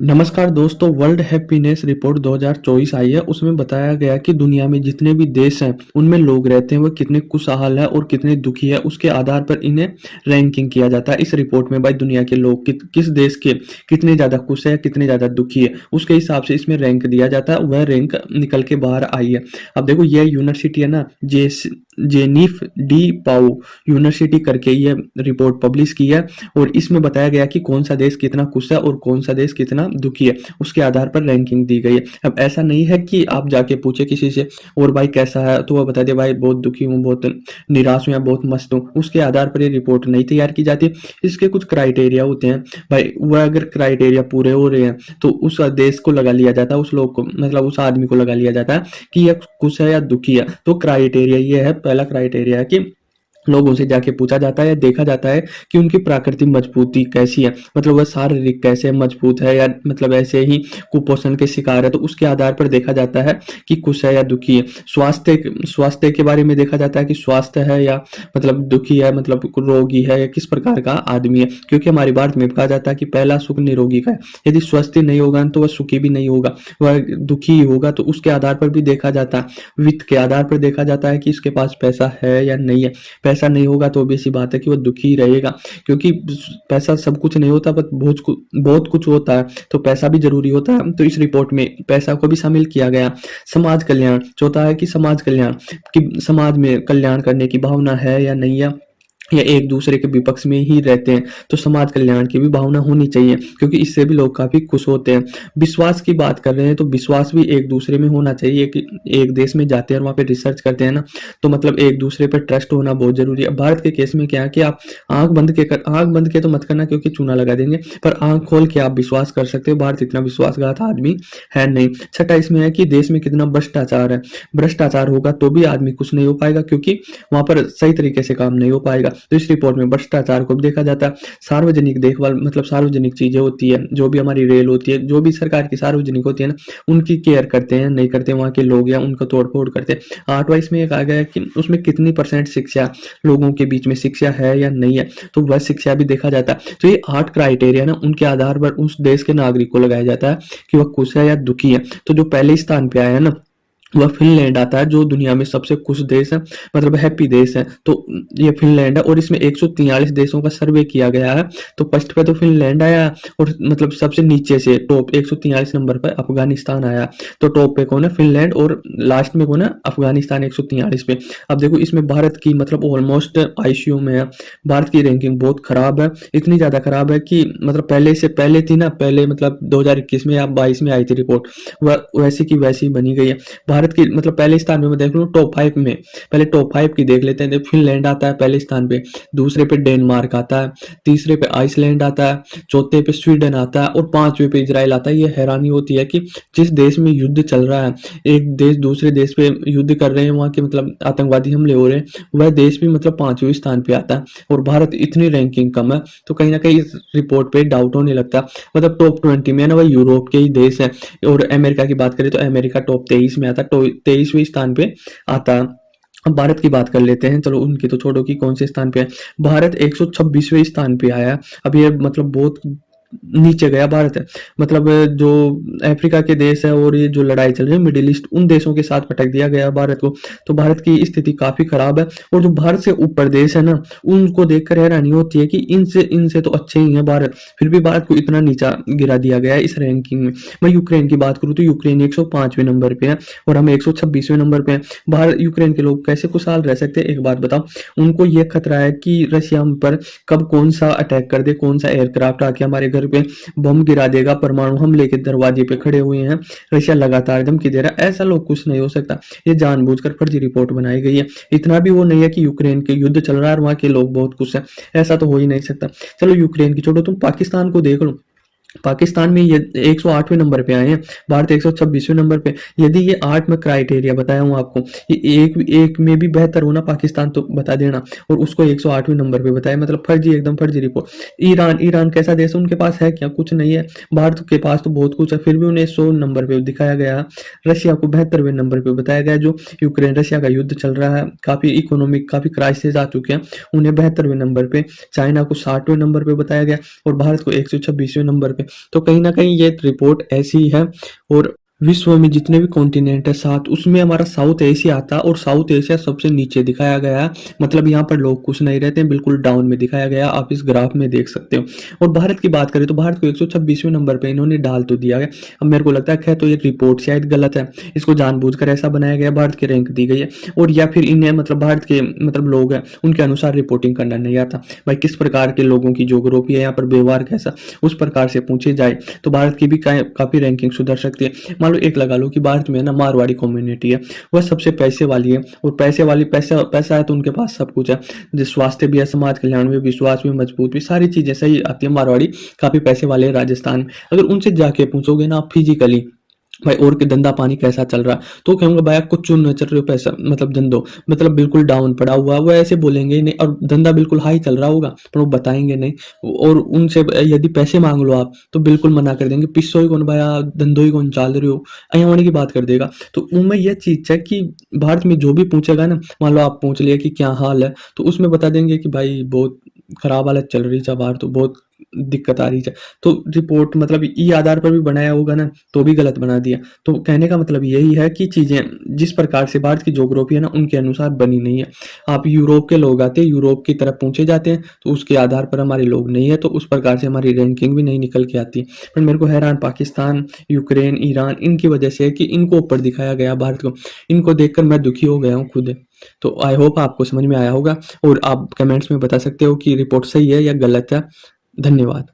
नमस्कार दोस्तों, world happiness report 2024 आई है। उसमें बताया गया कि दुनिया में जितने भी देश हैं उनमें लोग रहते हैं वो कितने खुशहाल है और कितने दुखी है, उसके आधार पर इन्हें रैंकिंग किया जाता है। इस रिपोर्ट में भाई दुनिया के लोग किस देश के कितने ज़्यादा खुश है, कितने ज़्यादा दुखी है, उसके हिसाब से इसमें रैंक दिया जाता है। वह रैंक निकल के बाहर आई है। अब देखो, यह यूनिवर्सिटी है ना, जेनिफ डी पाउ यूनिवर्सिटी करके ये रिपोर्ट पब्लिश की है। और इसमें बताया गया कि कौन सा देश कितना खुश है और कौन सा देश कितना दुखी है, उसके आधार पर रैंकिंग दी गई है। अब ऐसा नहीं है कि आप जाके पूछे किसी से और भाई कैसा है तो वह बता दे भाई बहुत दुखी हूँ, बहुत निराश हूँ या बहुत मस्त हूँ। उसके आधार पर ये रिपोर्ट नहीं तैयार की जाती। इसके कुछ क्राइटेरिया होते हैं भाई, वह अगर क्राइटेरिया पूरे हो रहे हैं तो उस देश को लगा लिया जाता है, उस लोग को मतलब उस आदमी को लगा लिया जाता है कि यह खुश है या दुखी है। तो क्राइटेरिया ये है, पहला क्राइटेरिया है कि लोगों से जाके पूछा जाता है या देखा जाता है कि उनकी प्राकृतिक मजबूती कैसी है, मतलब वह शारीरिक कैसे मजबूत है या मतलब ऐसे ही कुपोषण के शिकार है, तो उसके आधार पर देखा जाता है कि खुश है या दुखी है। स्वास्थ्य के बारे में देखा जाता है कि स्वास्थ्य है या मतलब दुखी है, मतलब रोगी है या किस प्रकार का आदमी है। क्योंकि हमारे भारत में कहा जाता है कि पहला सुख निरोगी का है। यदि स्वस्थ नहीं होगा तो वह सुखी भी नहीं होगा, वह दुखी ही होगा। तो उसके आधार पर भी देखा जाता है। वित्त के आधार पर देखा जाता है कि इसके पास पैसा है या नहीं है। पैसा नहीं होगा तो ऑब्वियस सी बात है कि वो दुखी रहेगा, क्योंकि पैसा सब कुछ नहीं होता, बट बहुत कुछ होता है, तो पैसा भी जरूरी होता है। तो इस रिपोर्ट में पैसा को भी शामिल किया गया। समाज कल्याण, चौथा है कि समाज कल्याण, कि समाज में कल्याण करने की भावना है या नहीं है, या एक दूसरे के विपक्ष में ही रहते हैं। तो समाज कल्याण की भी भावना होनी चाहिए, क्योंकि इससे भी लोग काफी खुश होते हैं। विश्वास की बात कर रहे हैं तो विश्वास भी एक दूसरे में होना चाहिए। कि एक देश में जाते हैं और वहाँ पे रिसर्च करते हैं ना, तो मतलब एक दूसरे पर ट्रस्ट होना बहुत जरूरी है। भारत के केस में क्या है कि आप आंख बंद के तो मत करना, क्योंकि चूना लगा देंगे, पर आंख खोल के आप विश्वास कर सकते हो। भारत इतना विश्वासघात आदमी है नहीं। छठा इसमें है कि देश में कितना भ्रष्टाचार है। भ्रष्टाचार होगा तो भी आदमी कुछ नहीं हो पाएगा, क्योंकि वहां पर सही तरीके से काम नहीं हो पाएगा। तो इस रिपोर्ट में भ्रष्टाचार को भी देखा जाता है। सार्वजनिक देखभाल, मतलब सार्वजनिक चीजें होती है, जो भी हमारी रेल होती है, जो भी सरकार की सार्वजनिक होती है ना, उनकी केयर करते हैं नहीं करते वहाँ के लोग, या उनको तोड़ फोड़ करते हैं। 8वां इसमें एक आ गया है कि उसमें कितनी % शिक्षा, लोगों के बीच में शिक्षा है या नहीं है, तो वह शिक्षा भी देखा जाता है। तो ये 8 क्राइटेरिया ना, उनके आधार पर उस देश के नागरिक को लगाया जाता है कि वह खुश है या दुखी है। तो जो पहले स्थान पे आया है ना, वह फिनलैंड आता है, जो दुनिया में सबसे खुश देश है, मतलब हैप्पी देश है। तो ये फिनलैंड है, और इसमें 143 देशों का सर्वे किया गया है। तो फर्स्ट पे तो फिनलैंड आया, और मतलब सबसे नीचे से टॉप 143 नंबर पर अफगानिस्तान आया। तो टॉप पे कौन है? फिनलैंड, और लास्ट में कौन है? अफगानिस्तान 143 पे। अब देखो इसमें भारत की मतलब ऑलमोस्ट आईसीयू में है। भारत की रैंकिंग बहुत खराब है, इतनी ज्यादा खराब है कि मतलब पहले थी ना, पहले मतलब 2021 में या 22 में आई थी रिपोर्ट, वह वैसी की वैसी बनी गई है। भारत की मतलब पहले स्थान पे मैं देख लूँ टॉप 5 में, पहले टॉप 5 की देख लेते हैं। फिनलैंड आता है पहले स्थान पे, दूसरे पे डेनमार्क आता है, तीसरे पे आइसलैंड आता है, चौथे पे स्वीडन आता है, और 5वें पे इजराइल आता है। ये हैरानी होती है कि जिस देश में युद्ध चल रहा है, एक देश दूसरे देश पे युद्ध कर रहे हैं, वहाँ के मतलब आतंकवादी हमले हो रहे हैं, वह देश भी मतलब 5वें स्थान पे आता है, और भारत इतनी रैंकिंग कम है। तो कहीं ना कहीं इस रिपोर्ट पे डाउट होने लगता। मतलब टॉप 20 में ना वह यूरोप के ही देश है। और अमेरिका की बात करें तो अमेरिका टॉप 23 में आता है, 23वें स्थान पे आता है। अब भारत की बात कर लेते हैं, चलो उनकी तो छोड़ो कि कौन से स्थान पे है। भारत 126वें स्थान पे आया। अब ये मतलब बहुत नीचे गया भारत है। मतलब जो अफ्रीका के देश है और ये जो लड़ाई चल रही है मिडिल ईस्ट, उन देशों के साथ पटक दिया गया भारत को। तो भारत की स्थिति काफी खराब है। और जो भारत से ऊपर देश है ना, उनको देखकर हैरानी होती है कि इनसे इनसे तो अच्छे ही है भारत, फिर भी भारत को इतना नीचा गिरा दिया गया है इस रैंकिंग में। मैं यूक्रेन की बात करूँ तो यूक्रेन 105वें नंबर पे है, और हम 126वें नंबर पे हैं। भारत यूक्रेन के लोग कैसे खुशहाल रह सकते हैं, एक बात बताओ। उनको ये खतरा है कि रशिया हम पर कब कौन सा अटैक कर दे, कौन सा एयरक्राफ्ट आके हमारे घर पे बम गिरा देगा, परमाणु हमले के दरवाजे पे खड़े हुए हैं। रशिया लगातार धमकी दे रहा है। ऐसा लोग कुछ नहीं हो सकता, ये जानबूझकर फर्जी रिपोर्ट बनाई गई है। इतना भी वो नहीं है कि यूक्रेन के युद्ध चल रहा है और वहां के लोग बहुत खुश हैं, ऐसा तो हो ही नहीं सकता। चलो यूक्रेन की छोड़ो, तुम पाकिस्तान को देख लो। पाकिस्तान में ये 108वें नंबर पे आए हैं, भारत 126वें नंबर पे। यदि ये 8 में क्राइटेरिया बताया हूँ आपको, ये एक में भी बेहतर होना पाकिस्तान तो बता देना, और उसको 108वें नंबर पे बताया, मतलब फर्जी, एकदम फर्जी रिपोर्ट। ईरान कैसा देश है? उनके पास है क्या? कुछ नहीं है। भारत के पास तो बहुत कुछ है, फिर भी उन्हें 100 नंबर पे दिखाया गया। रशिया को 72वें नंबर पे बताया गया। जो यूक्रेन रशिया का युद्ध चल रहा है, काफी इकोनॉमिक काफी क्राइसिस आ चुके हैं, उन्हें 72वें नंबर पे। चाइना को 60वें नंबर पे बताया गया, और भारत को 126वें नंबर पे। सके। तो कहीं न कहीं ये रिपोर्ट ऐसी है और विश्व में जितने भी कॉन्टिनेंट है 7 उसमें हमारा साउथ एशिया आता है और साउथ एशिया सबसे नीचे दिखाया गया है। मतलब यहाँ पर लोग खुश नहीं रहते हैं, बिल्कुल डाउन में दिखाया गया है, आप इस ग्राफ में देख सकते हो। और भारत की बात करें तो भारत को 126वें नंबर पे इन्होंने डाल तो दिया है। अब मेरे को लगता है खैर तो ये रिपोर्ट शायद गलत है, इसको जानबूझकर ऐसा बनाया गया, भारत की रैंक दी गई है और या फिर इन्हें मतलब भारत के मतलब लोग हैं उनके अनुसार रिपोर्टिंग करना नहीं आता। भाई किस प्रकार के लोगों की ज्योग्राफी है, यहाँ पर व्यवहार कैसा, उस प्रकार से पूछे जाए तो भारत की भी काफ़ी रैंकिंग सुधर सकती है। मान लो एक लगा लो कि भारत में ना मारवाड़ी कम्युनिटी है, वह सबसे पैसे वाली है और पैसे वाली पैसा पैसा है तो उनके पास सब कुछ है, जिस स्वास्थ्य भी है, समाज कल्याण में विश्वास भी मजबूत भी, सारी चीजें सही आती है। मारवाड़ी काफी पैसे वाले हैं राजस्थान में। अगर उनसे जाके पूछोगे ना आप फिजिकली भाई और के धंधा पानी कैसा चल रहा, तो कहेंगे भाई कुछ चुन न चल रहे हो, पैसा मतलब धंधो मतलब बिल्कुल डाउन पड़ा हुआ, वो ऐसे बोलेंगे ही नहीं। और धंधा बिल्कुल हाई चल रहा होगा पर वो बताएंगे नहीं। और उनसे यदि पैसे मांग लो आप तो बिल्कुल मना कर देंगे, पिस्सो ही कौन भाई, धंधो ही कौन चाल रहे हो, यहाँ होने की बात कर देगा। तो उनमें यह चीज है कि भारत में जो भी पूछेगा ना, मान लो आप पूछ लिया कि क्या हाल है, तो उसमें बता देंगे कि भाई बहुत खराब हालत चल रही है बाहर, तो बहुत दिक्कत आ रही है। तो रिपोर्ट मतलब ई आधार पर भी बनाया होगा ना, तो भी गलत बना दिया। तो कहने का मतलब यही है कि चीजें जिस प्रकार से भारत की ज्योग्राफी है ना उनके अनुसार बनी नहीं है। आप यूरोप के लोग आते हैं, यूरोप की तरफ पूछे जाते हैं तो उसके आधार पर हमारे लोग नहीं है, तो उस प्रकार से हमारी रैंकिंग भी नहीं निकल के आती। पर मेरे को हैरान पाकिस्तान, यूक्रेन, ईरान इनकी वजह से है कि इनको ऊपर दिखाया गया भारत को। इनको देखकर मैं दुखी हो गया हूँ खुद। तो आई होप आपको समझ में आया होगा और आप कमेंट्स में बता सकते हो कि रिपोर्ट सही है या गलत है। धन्यवाद।